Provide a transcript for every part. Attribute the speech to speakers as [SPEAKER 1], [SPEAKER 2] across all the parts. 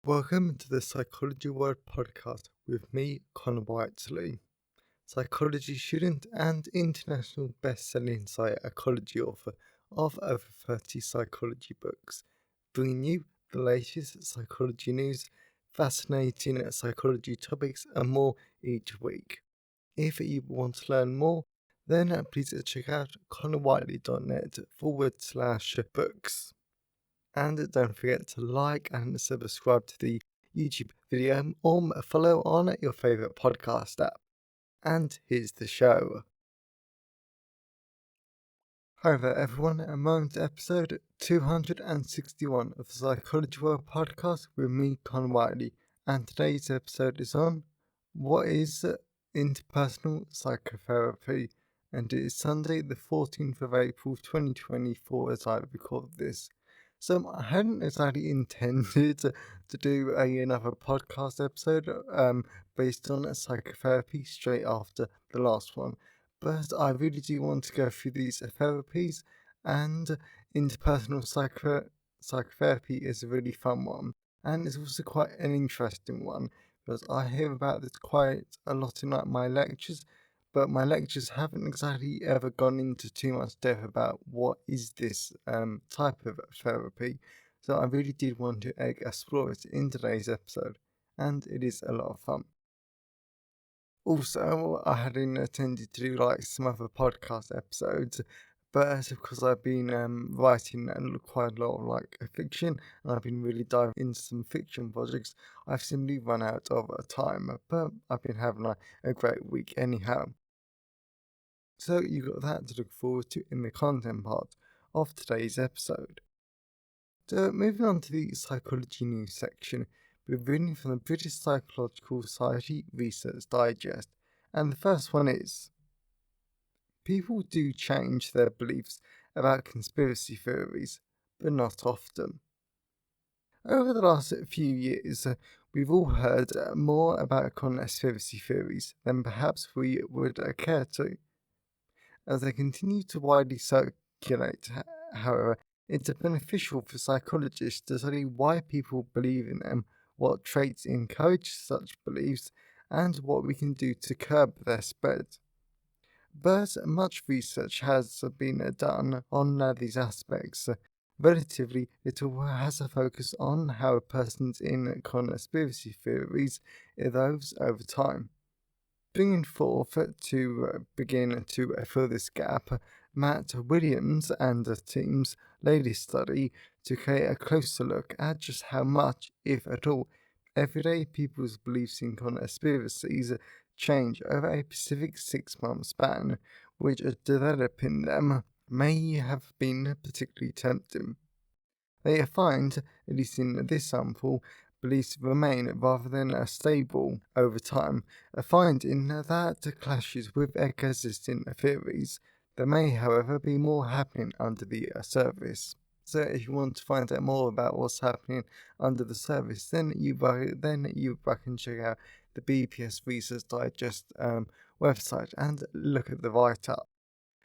[SPEAKER 1] Welcome to the Psychology World podcast with me, Connor Whiteley, psychology student and international best-selling psychology author of over 30 psychology books, bringing you the latest psychology news, fascinating psychology topics and more each week. If you want to learn more, then please check out connorwhiteley.net/books. And don't forget to like and subscribe to the YouTube video or follow on your favourite podcast app. And here's the show. Hi there everyone, and welcome to episode 261 of the Psychology World podcast with me, Con Whiteley. And today's episode is on what is interpersonal psychotherapy. And it is Sunday the 14th of April 2024 as I record this. So I hadn't exactly intended to do another podcast episode based on psychotherapy straight after the last one, but I really do want to go through these therapies, and interpersonal psychotherapy is a really fun one, and it's also quite an interesting one because I hear about this quite a lot in my lectures. But my lectures haven't exactly ever gone into too much depth about what is this type of therapy. So I really did want to explore it in today's episode, and it is a lot of fun. Also, I hadn't intended to do some other podcast episodes, but because I've been writing quite a lot of fiction, and I've been really diving into some fiction projects, I've simply run out of time. But I've been having a great week anyhow. So you got that to look forward to in the content part of today's episode. So moving on to the psychology news section, we're reading from the British Psychological Society Research Digest, and the first one is: people do change their beliefs about conspiracy theories, but not often. Over the last few years, we've all heard more about conspiracy theories than perhaps we would care to. As they continue to widely circulate, however, it's beneficial for psychologists to study why people believe in them, what traits encourage such beliefs, and what we can do to curb their spread. But much research has been done on these aspects. Relatively little has a focus on how a person's in conspiracy theories evolves over time. Bringing forth to begin to fill this gap, Matt Williams and the team's latest study to take a closer look at just how much, if at all, everyday people's beliefs in conspiracies change over a specific 6-month span, which developing them may have been particularly tempting. They find, at least in this sample, beliefs remain rather than stable over time, a finding that clashes with existing theories. There may, however, be more happening under the surface. So if you want to find out more about what's happening under the surface, then you can check out the BPS Research Digest website and look at the write-up.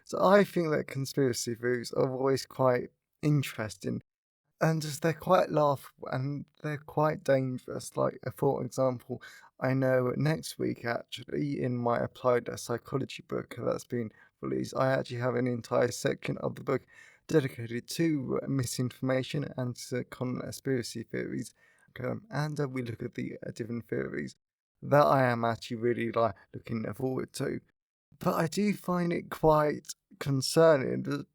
[SPEAKER 1] So I think that conspiracy theories are always quite interesting, and just they're quite laughable and they're quite dangerous. For example, I know next week, actually, in my applied psychology book that's been released, I actually have an entire section of the book dedicated to misinformation and to conspiracy theories. And we look at the different theories that I am actually really looking forward to. But I do find it quite concerning though,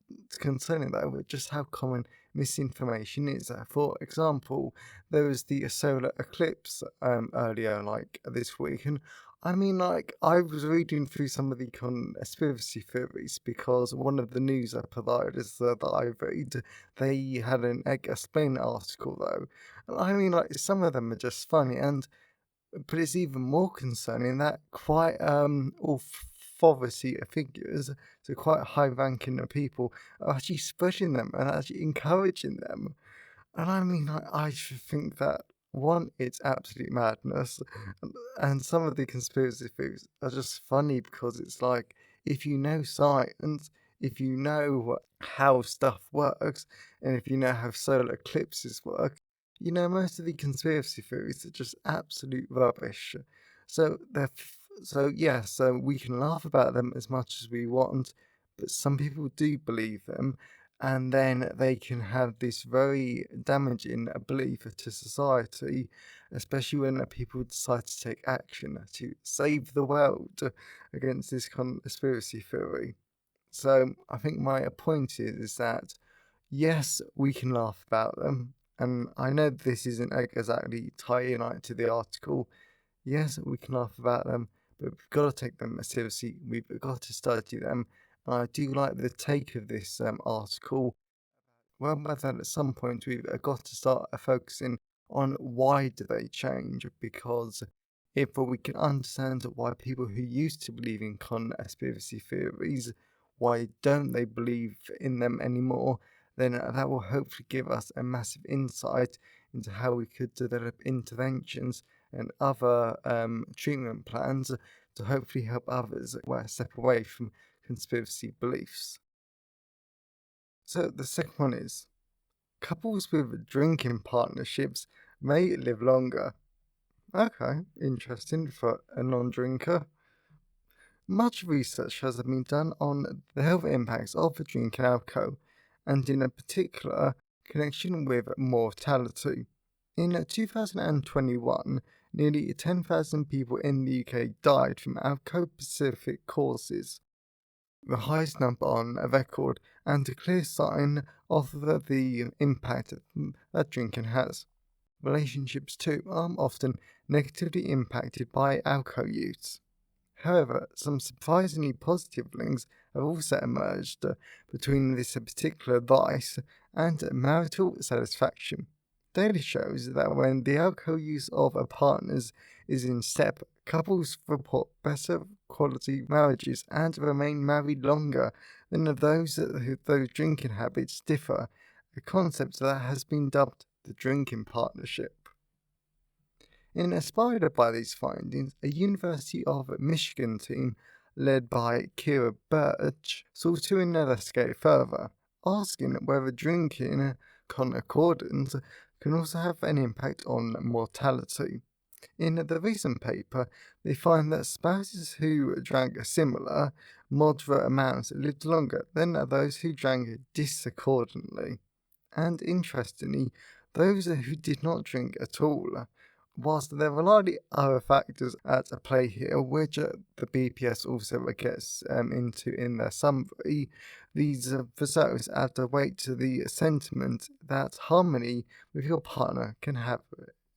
[SPEAKER 1] with just how common misinformation is. For example, there was the solar eclipse earlier, this week, and I was reading through some of the conspiracy theories because one of the news providers that I read, they had an explain article though. And some of them are just funny, but it's even more concerning that quite authority figures, so quite high-ranking people, are actually spreading them and actually encouraging them. And I just think that one, it's absolute madness, and some of the conspiracy theories are just funny because it's like, if you know science, if you know how stuff works, and if you know how solar eclipses work, Most of the conspiracy theories are just absolute rubbish. So we can laugh about them as much as we want, but some people do believe them, and then they can have this very damaging belief to society, especially when people decide to take action to save the world against this conspiracy theory. So I think my point is that yes, we can laugh about them, and I know this isn't exactly tying right to the article. Yes, we can laugh about them, but we've got to take them seriously. We've got to study them. And I do like the take of this article. Well, by that at some point we've got to start focusing on why do they change, because if we can understand why people who used to believe in conspiracy theories, why don't they believe in them anymore, then that will hopefully give us a massive insight into how we could develop interventions and other treatment plans to hopefully help others step away from conspiracy beliefs. So the second one is, couples with drinking partnerships may live longer. Okay, interesting for a non drinker. Much research has been done on the health impacts of drinking alcohol, and in a particular connection with mortality. In 2021, nearly 10,000 people in the UK died from alcohol-specific causes, the highest number on a record, and a clear sign of the impact that drinking has. Relationships, too, are often negatively impacted by alcohol use. However, some surprisingly positive links have also emerged between this particular vice and marital satisfaction. Data shows that when the alcohol use of partners is in step, couples report better quality marriages and remain married longer than those whose drinking habits differ, a concept that has been dubbed the drinking partnership. Inspired by these findings, a University of Michigan team led by Kira Birch sought to investigate further, asking whether drinking concordance can also have an impact on mortality. In the recent paper, they find that spouses who drank similar, moderate amounts lived longer than those who drank discordantly. And interestingly, those who did not drink at all, whilst there are likely other factors at play here, which the BPS also gets into in their summary, these results add a weight to the sentiment that harmony with your partner can have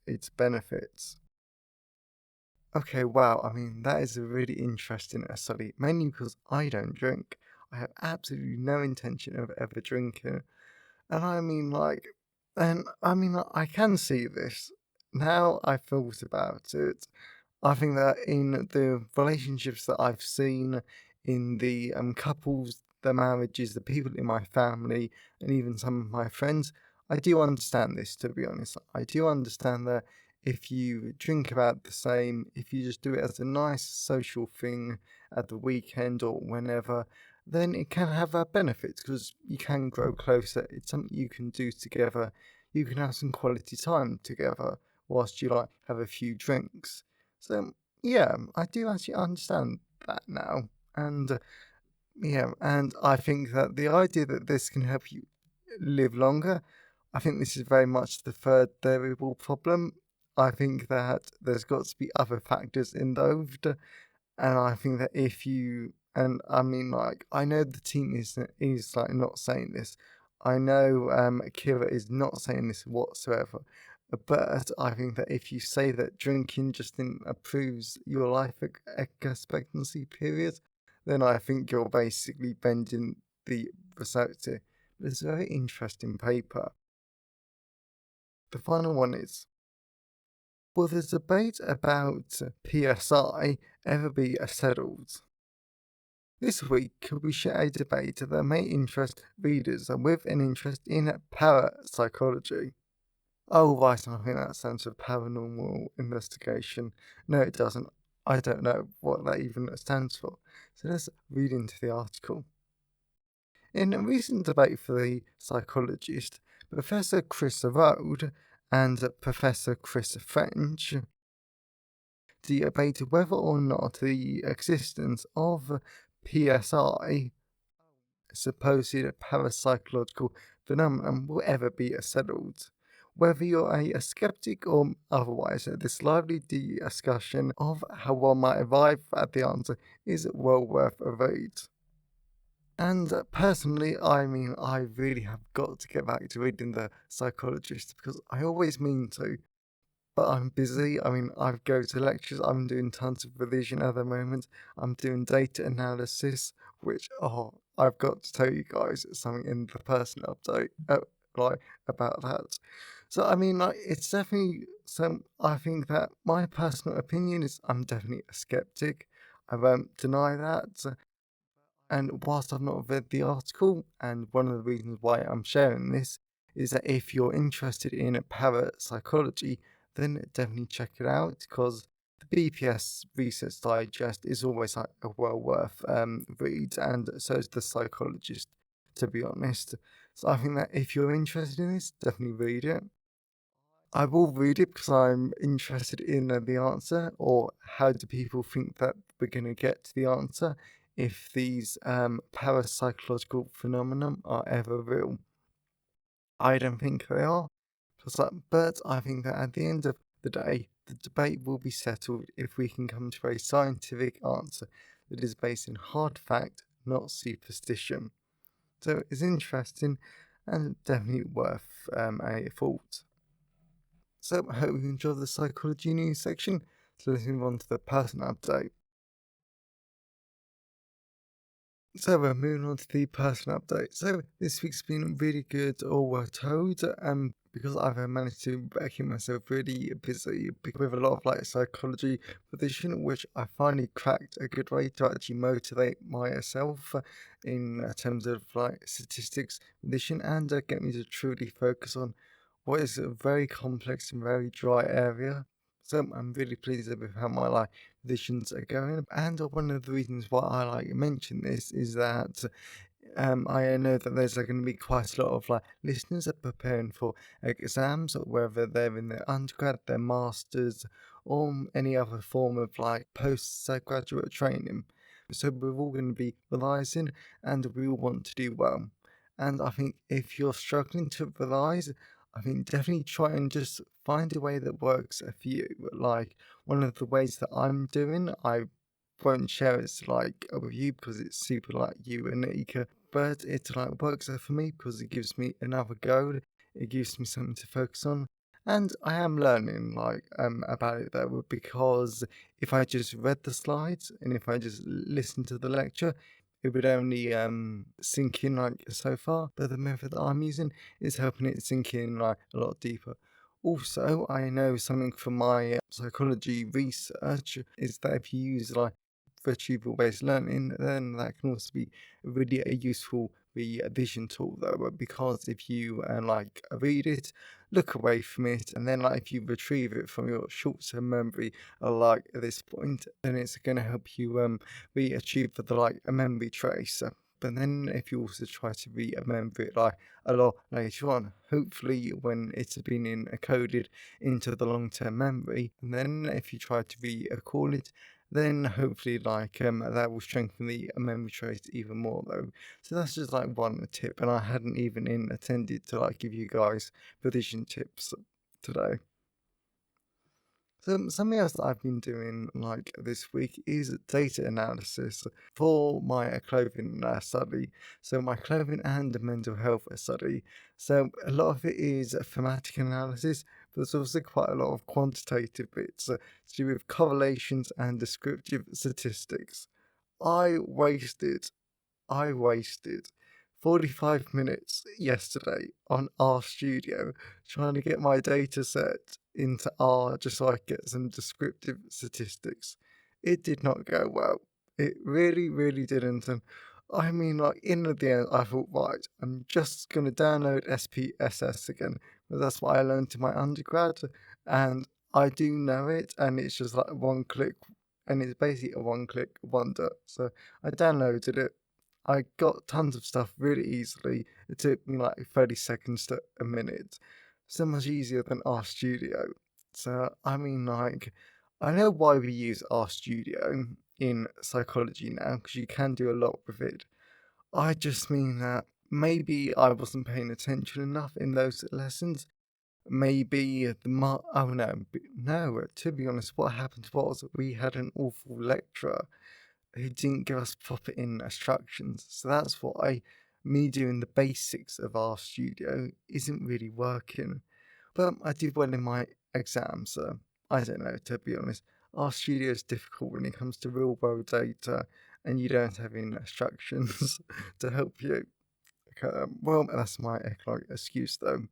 [SPEAKER 1] its benefits. Okay, wow, that is a really interesting study, mainly because I don't drink. I have absolutely no intention of ever drinking. And I can see this. Now I've thought about it, I think that in the relationships that I've seen, in the couples, the marriages, the people in my family, and even some of my friends, I do understand this, to be honest. I do understand that if you drink about the same, if you just do it as a nice social thing at the weekend or whenever, then it can have benefits because you can grow closer. It's something you can do together. You can have some quality time together whilst you have a few drinks. So yeah, I do actually understand that now, and and I think that the idea that this can help you live longer, I think this is very much the third variable problem. I think that there's got to be other factors involved, and I think that if you and I know the team is not saying this. I know Kira is not saying this whatsoever. But I think that if you say that drinking just improves your life expectancy period, then I think you're basically bending the result here. But it's a very interesting paper. The final one is, will the debate about PSI ever be settled? This week, we share a debate that may interest readers with an interest in parapsychology. Oh, right, I think that stands for paranormal investigation. No, it doesn't. I don't know what that even stands for. So let's read into the article. In a recent debate for The Psychologist, Professor Chris Rode and Professor Chris French debate whether or not the existence of PSI, supposed parapsychological phenomenon, will ever be settled. Whether you're a skeptic or otherwise, this lively discussion of how one might arrive at the answer is well worth a read. And personally, I mean, I really have got to get back to reading The Psychologist because I always mean to, but I'm busy. I mean, I go to lectures, I'm doing tons of revision at the moment, I'm doing data analysis, which, I've got to tell you guys something in the personal update, like, about that. So, I mean, like, it's definitely some, I think that my personal opinion is I'm definitely a skeptic. I won't deny that. And whilst I've not read the article, and one of the reasons why I'm sharing this is that if you're interested in parapsychology, then definitely check it out because the BPS Research Digest is always like a well worth read, and so is the Psychologist, to be honest. So I think that if you're interested in this, definitely read it. I will read it because I'm interested in the answer, or how do people think that we're going to get to the answer if these parapsychological phenomena are ever real. I don't think they are, but I think that at the end of the day, the debate will be settled if we can come to a scientific answer that is based in hard fact, not superstition. So it's interesting and definitely worth a thought. So I hope you enjoyed the psychology news section. So let's move on to the personal update. So we're moving on to the personal update. So this week's been really good, all well told, because I've managed to keep myself really busy with a lot of like psychology position, which I finally cracked a good way to actually motivate myself in terms of like statistics position, and get me to truly focus on what is a very complex and very dry area. So I'm really pleased with how my like positions are going. And one of the reasons why I like mention this is that I know that there's going to be quite a lot of like listeners that are preparing for exams, whether they're in their undergrad, their masters, or any other form of like postgraduate training. So we're all going to be revising, and we all want to do well. And I think if you're struggling to revise, I think definitely try and just find a way that works for you. Like one of the ways that I'm doing, I won't share it like with you because it's super like unique, but it like works out for me because it gives me another goal. It gives me something to focus on, and I am learning like about it though because if I just read the slides and if I just listened to the lecture, it would only sink in like so far. But the method that I'm using is helping it sink in like a lot deeper. Also, I know something from my psychology research is that if you use like retrieval-based learning, then that can also be really a useful revision tool though, because if you like read it, look away from it, and then like if you retrieve it from your short-term memory, like at this point, then it's going to help you re-achieve the like a memory trace. But then if you also try to remember it like a lot later on, hopefully when it's been encoded into the long-term memory, and then if you try to recall it, then hopefully like that will strengthen the memory trace even more though. So that's just like one tip, and I hadn't even intended to like give you guys revision tips today. So something else that I've been doing like this week is data analysis for my clothing study. So my clothing and mental health study. So a lot of it is thematic analysis, but there's also quite a lot of quantitative bits to do with correlations and descriptive statistics. I wasted I wasted 45 minutes yesterday on R Studio trying to get my data set into R just so I could get some descriptive statistics. It did not go well. It really, really didn't. And I mean, like, in the end, I thought, right, I'm just going to download SPSS again. Because that's what I learned in my undergrad. And I do know it. And it's just like one click. And it's basically a one click wonder. So I downloaded it. I got tons of stuff really easily. It took me like 30 seconds to a minute. so much easier than RStudio. So, I mean, like, I know why we use RStudio in psychology now, because you can do a lot with it. I just mean that maybe I wasn't paying attention enough in those lessons. Maybe oh no, no, to be honest, what happened was we had an awful lecturer who didn't give us proper instructions. So that's why me doing the basics of RStudio isn't really working. But I did well in my exams, so I don't know, to be honest. RStudio is difficult when it comes to real world data and you don't have any instructions to help you. Well, that's my economic excuse though.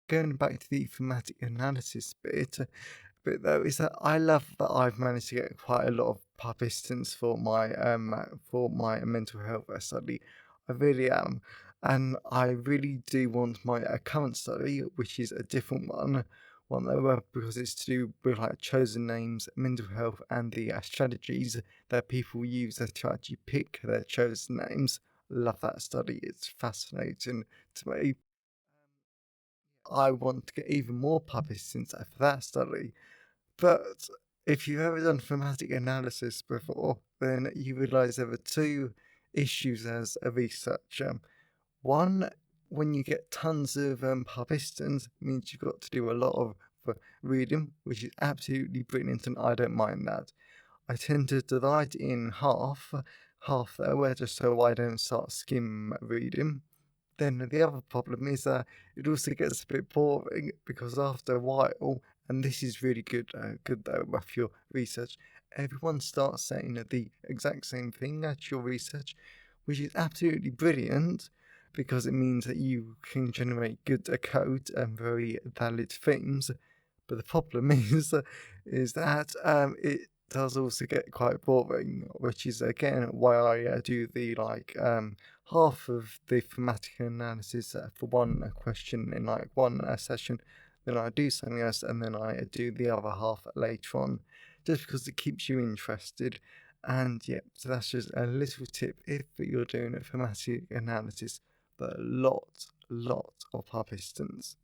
[SPEAKER 1] Going back to the thematic analysis bit though, is that I love that I've managed to get quite a lot of participants for my mental health study. I really am, and I really do want my current study, which is a different one though, because it's to do with like chosen names, mental health, and the strategies that people use to actually pick their chosen names. Love that study; it's fascinating to me. I want to get even more participants for that study. But if you've ever done thematic analysis before, then you realise there are two issues as a researcher. One, when you get tons of participants, means you've got to do a lot of reading, which is absolutely brilliant, and I don't mind that. I tend to divide in half though, just so I don't start skim reading. Then the other problem is that it also gets a bit boring because after a while, and this is really good though with your research, everyone starts saying the exact same thing at your research, which is absolutely brilliant because it means that you can generate good code and very valid things. But the problem is that it does also get quite boring, which is again why I do the half of the thematic analysis for one question in like one session, then I do something else, and then I do the other half later on, just because it keeps you interested. And yeah, so that's just a little tip if you're doing a thematic analysis, but lot of participants.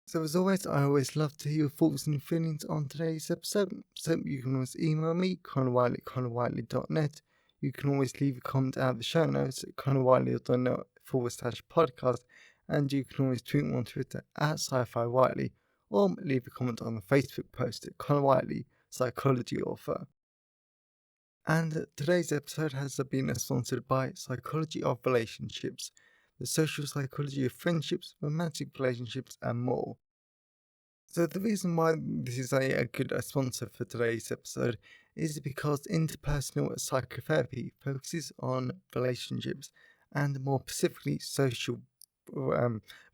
[SPEAKER 1] So as always, I always love to hear your thoughts and feelings on today's episode. So you can always email me, connorwhiteley@connorwhiteley.net. You can always leave a comment out of the show notes at connorwhiteley.net/podcast. And you can always tweet me on Twitter at sci-fi Whiteley, or leave a comment on the Facebook post at Connor Whiteley, psychology author. And today's episode has been sponsored by Psychology of Relationships, the social psychology of friendships, romantic relationships, and more. So the reason why this is a good sponsor for today's episode is because interpersonal psychotherapy focuses on relationships and more specifically social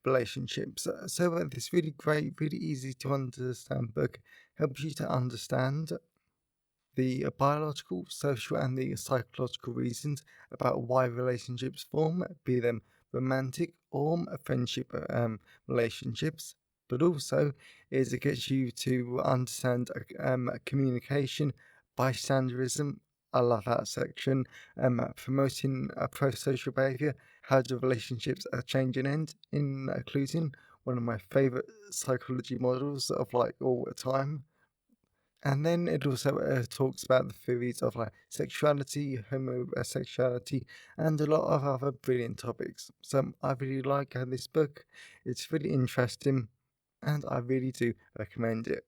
[SPEAKER 1] relationships. So this really great, really easy to understand book helps you to understand the biological, social, and the psychological reasons about why relationships form, be them romantic or friendship relationships. But also, is it gets you to understand communication, bystanderism. I love that section. Promoting pro-social behaviour. How do relationships change and end? Including one of my favourite psychology models of like all the time. And then it also talks about the theories of like sexuality, homosexuality, and a lot of other brilliant topics. So I really like this book. It's really interesting, and I really do recommend it.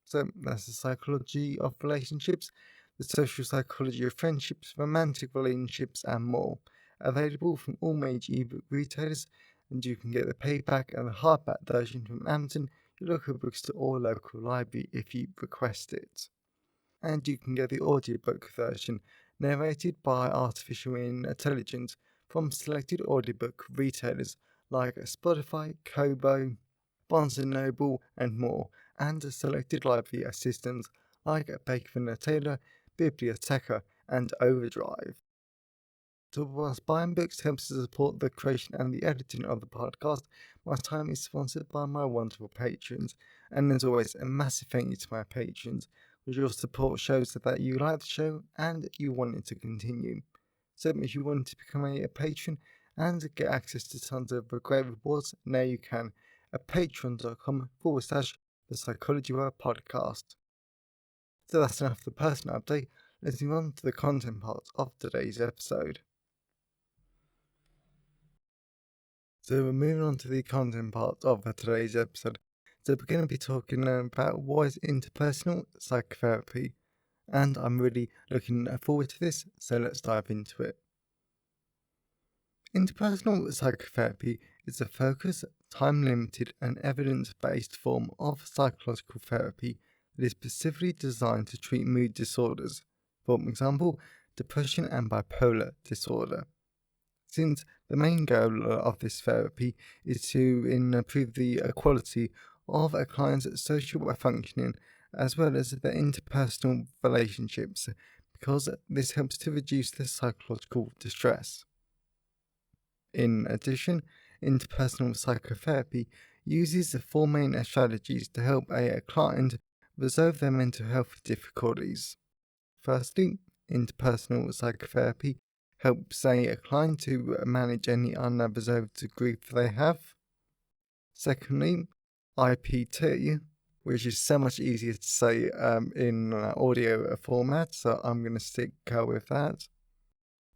[SPEAKER 1] So that's the psychology of relationships, the social psychology of friendships, romantic relationships, and more. Available from all major ebook retailers, and you can get the paperback and the hardback version from Amazon, your local bookstore, or local library if you request it. And you can get the audiobook version, narrated by artificial intelligence, from selected audiobook retailers like Spotify, Kobo, Barnes & Noble, and more, and selected library systems like Baker Taylor, Biblioteca, and Overdrive. So whilst buying books helps to support the creation and the editing of the podcast, my time is sponsored by my wonderful patrons. And as always, a massive thank you to my patrons, because your support shows that you like the show and you want it to continue. So if you want to become a patron and get access to tons of great rewards. Now you can at patreon.com/the Psychology World Podcast. So that's enough for the personal update. Let's move on to the content part of today's episode. So we're moving on to the content part of today's episode. So we're going to be talking about what is interpersonal psychotherapy, and I'm really looking forward to this, so let's dive into it. Interpersonal psychotherapy is a focused, time-limited and evidence-based form of psychological therapy that is specifically designed to treat mood disorders, for example, depression and bipolar disorder. Since the main goal of this therapy is to improve the quality of a client's social functioning as well as their interpersonal relationships, because this helps to reduce the psychological distress. In addition, interpersonal psychotherapy uses the four main strategies to help a client resolve their mental health difficulties. Firstly, interpersonal psychotherapy helps a client to manage any unresolved grief they have. Secondly, IPT, which is so much easier to say in audio format, so I'm going to stick with that,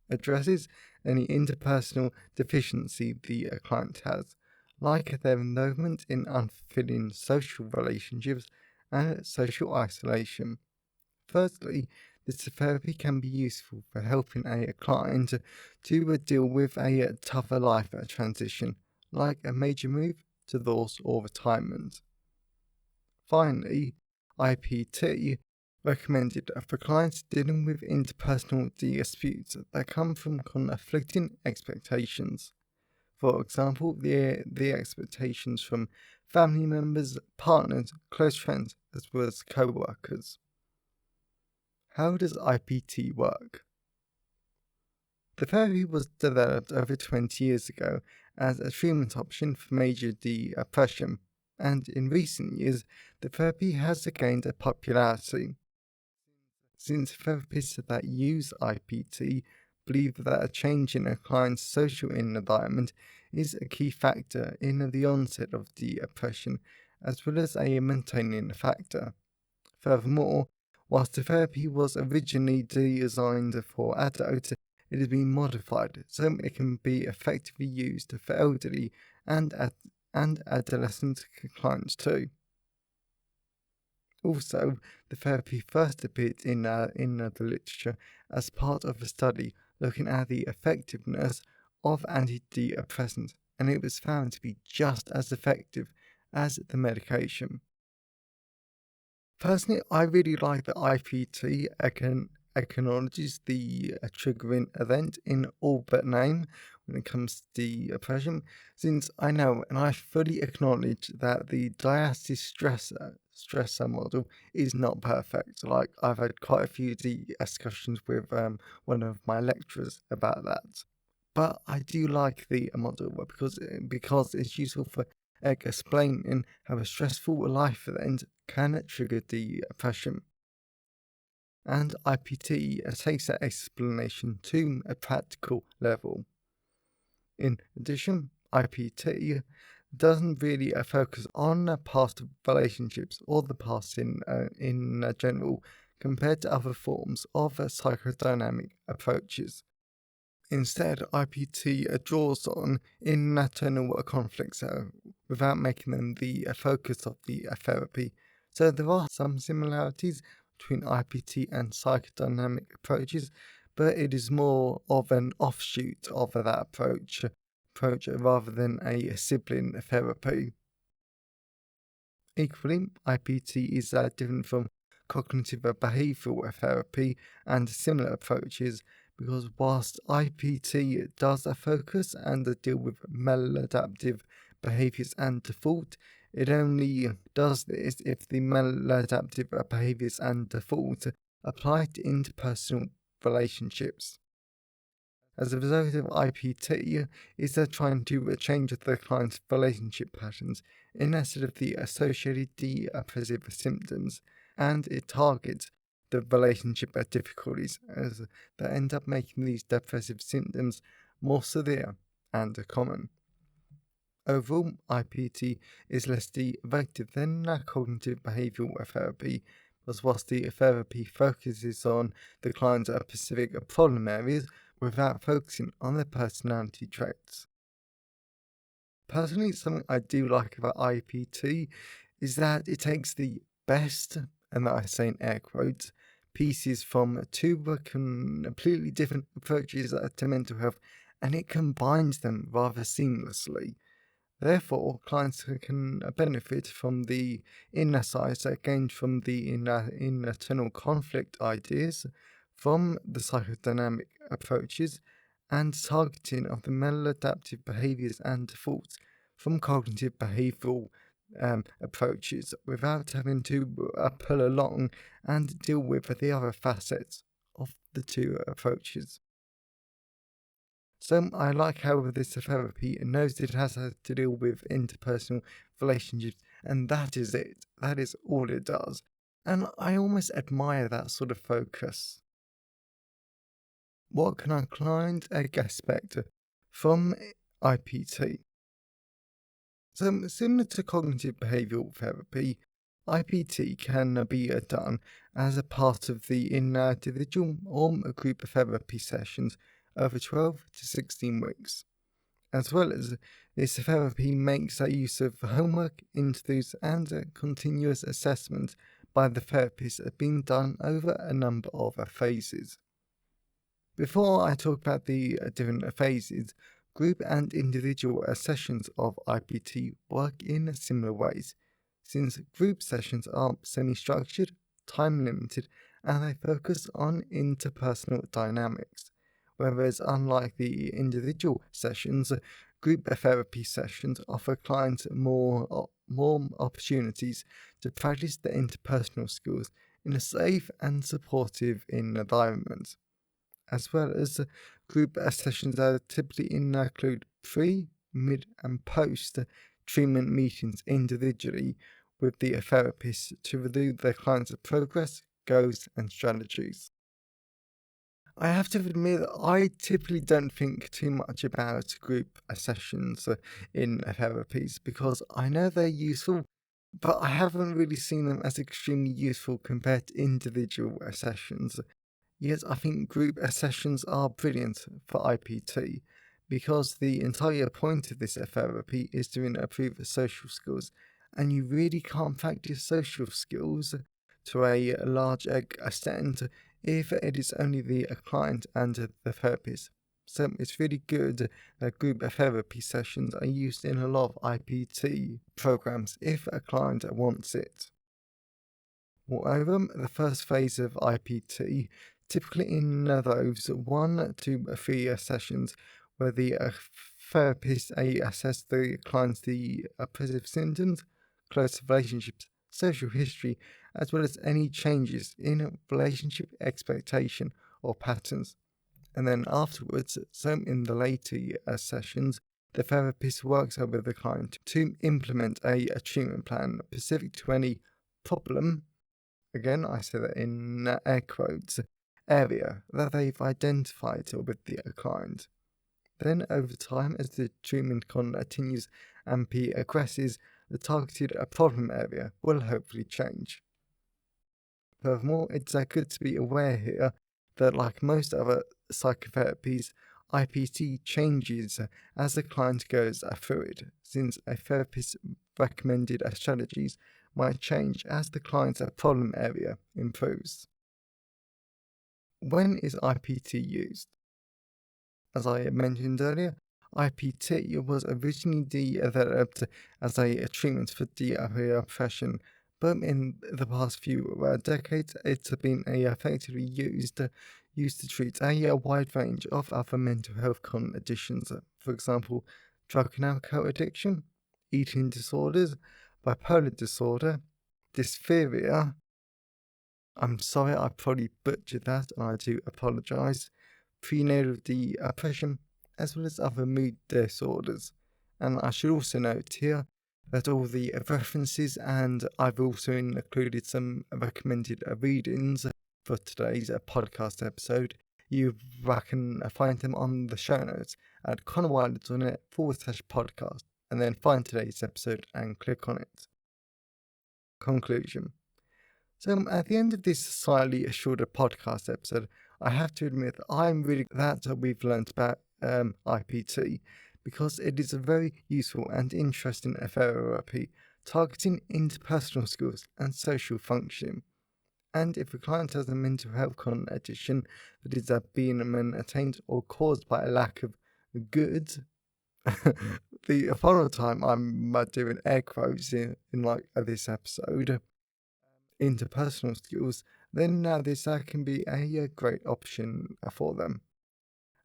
[SPEAKER 1] addresses any interpersonal deficiency the client has, like their involvement in unfulfilling social relationships and social isolation. Thirdly, this therapy can be useful for helping a client to deal with a tougher life transition, like a major move, divorce, or retirement. Finally, IPT recommended for clients dealing with interpersonal disputes that come from conflicting expectations. For example, the expectations from family members, partners, close friends, as well as co-workers. How does IPT work? The therapy was developed over 20 years ago as a treatment option for major depression, and in recent years, the therapy has gained a popularity. Since therapists that use IPT believe that a change in a client's social environment is a key factor in the onset of depression, as well as a maintaining factor. Furthermore, whilst the therapy was originally designed for adults, it has been modified so it can be effectively used for elderly and adolescent clients too. Also, the therapy first appeared in the literature as part of a study looking at the effectiveness of antidepressants, and it was found to be just as effective as the medication. Personally, I really like that IPT acknowledges the triggering event in all but name when it comes to depression, since I know and I fully acknowledge that the diastasis stressor model is not perfect. Like, I've had quite a few discussions with one of my lecturers about that. But I do like the model because it's useful for explaining how a stressful life event can trigger depression. And IPT takes that explanation to a practical level. In addition, IPT doesn't really focus on past relationships or the past in general compared to other forms of psychodynamic approaches. Instead, IPT draws on internal conflicts without making them the focus of the therapy. So there are some similarities between IPT and psychodynamic approaches, but it is more of an offshoot of that approach rather than a sibling therapy. Equally, IPT is different from cognitive behavioural therapy and similar approaches, because whilst IPT does focus and deal with maladaptive behaviours and default, it only does this if the maladaptive behaviours and default apply to interpersonal relationships. As a result of IPT, is trying to change the client's relationship patterns instead of the associated depressive symptoms, and it targets the relationship difficulties as they end up making these depressive symptoms more severe and common. Overall, IPT is less effective than cognitive behavioural therapy, because whilst the therapy focuses on the client's specific problem areas without focusing on their personality traits. Personally, something I do like about IPT is that it takes the best, and that I say in air quotes, pieces from two completely different approaches to mental health, and it combines them rather seamlessly. Therefore, clients can benefit from the inner sight gained from the internal conflict ideas, from the psychodynamic approaches, and targeting of the maladaptive behaviors and defaults from cognitive behavioral approaches, without having to pull along and deal with the other facets of the two approaches. So I like how this therapy knows it has to deal with interpersonal relationships, and that is it. That is all it does. And I almost admire that sort of focus. What can our client expect from IPT? So similar to cognitive behavioural therapy, IPT can be done as a part of the individual or group therapy sessions over 12 to 16 weeks. As well as this therapy makes use of homework, interviews, and continuous assessment by the therapist being done over a number of phases. Before I talk about the different phases, group and individual sessions of IPT work in similar ways, since group sessions are semi-structured, time-limited, and they focus on interpersonal dynamics. Whereas, unlike the individual sessions, group therapy sessions offer clients more opportunities to practice their interpersonal skills in a safe and supportive environment. As well as group sessions that typically include pre, mid, and post treatment meetings individually with the therapist to review their client's progress, goals, and strategies. I have to admit that I typically don't think too much about group sessions in therapies, because I know they're useful, but I haven't really seen them as extremely useful compared to individual sessions. Yet I think group sessions are brilliant for IPT, because the entire point of this therapy is to improve social skills, and you really can't practice social skills to a large extent if it is only the client and the therapist. So it's really good that group therapy sessions are used in a lot of IPT programs if a client wants it. Moreover, the first phase of IPT typically involves 1 to 3 sessions where the therapist assess the client's depressive symptoms, close relationships, social history, as well as any changes in relationship expectation or patterns. And then afterwards, so in the later sessions, the therapist works with the client to implement a treatment plan specific to any problem, again I say that in air quotes, area that they've identified with the client. Then over time, as the treatment continues and progresses, the targeted problem area will hopefully change. Furthermore, it's good to be aware here that, like most other psychotherapies, IPT changes as the client goes through it, since a therapist's recommended strategies might change as the client's problem area improves. When is IPT used? As I mentioned earlier, IPT was originally developed as a treatment for depression, but in the past few decades, it's been effectively used to treat a wide range of other mental health conditions. For example, drug and alcohol addiction, eating disorders, bipolar disorder, dysphoria. I'm sorry, I probably butchered that, and I do apologise. Prenatal depression, as well as other mood disorders. And I should also note here that all the references, and I've also included some recommended readings for today's podcast episode you can find them on the show notes at connorwilder.net/podcast, and then find today's episode and click on it. Conclusion. So at the end of this slightly shorter podcast episode, I have to admit I'm really glad that we've learned about IPT, because it is a very useful and interesting therapy targeting interpersonal skills and social functioning. And if a client has a mental health condition that is being attained or caused by a lack of goods, the following time I'm doing air quotes in this episode, interpersonal skills, then this can be a great option for them.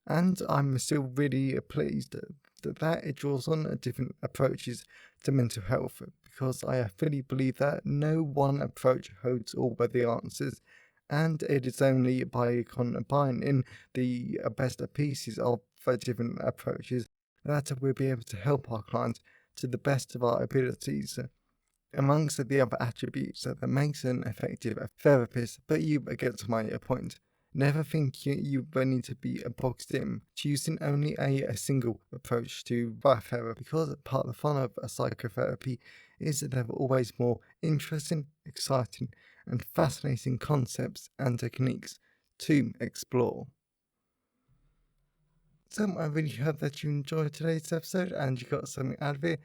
[SPEAKER 1] And I'm still really pleased that it draws on different approaches to mental health, because I fully believe that no one approach holds all but the answers, and it is only by combining the best pieces of the different approaches that we'll be able to help our clients to the best of our abilities. Amongst the other attributes that makes an effective therapist, but you get to my point. Never think you need to be boxed in, choosing only a single approach to therapy, because part of the fun of psychotherapy is that there are always more interesting, exciting, and fascinating concepts and techniques to explore. So I really hope that you enjoyed today's episode and you got something out of it.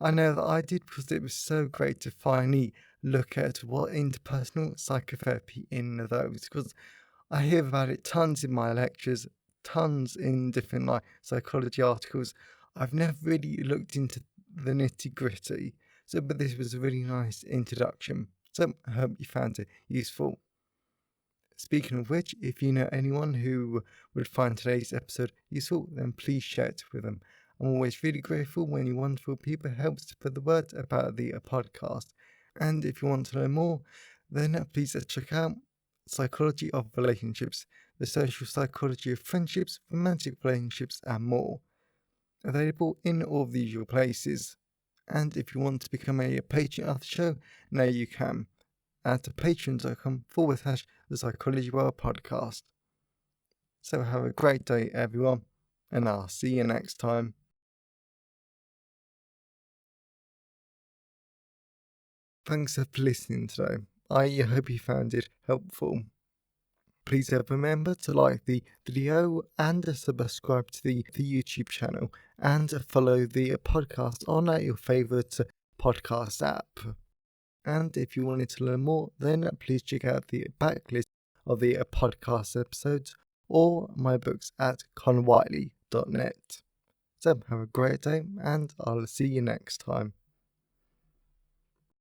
[SPEAKER 1] I know that I did, because it was so great to finally look at what interpersonal psychotherapy in those, because I hear about it tons in my lectures, tons in different psychology articles. I've never really looked into the nitty gritty. But this was a really nice introduction. So I hope you found it useful. Speaking of which, if you know anyone who would find today's episode useful, then please share it with them. I'm always really grateful when you wonderful people help to spread the word about the podcast. And if you want to learn more, then please check out Psychology of Relationships, the social psychology of friendships, romantic relationships, and more. Available in all the usual places. And if you want to become a patron of the show, now you can at patreon.com/the Psychology World Podcast. So have a great day, everyone, and I'll see you next time. Thanks for listening today. I hope you found it helpful. Please remember to like the video and subscribe to the YouTube channel, and follow the podcast on your favourite podcast app. And if you wanted to learn more, then please check out the backlist of the podcast episodes or my books at connorwiley.net. So have a great day, and I'll see you next time.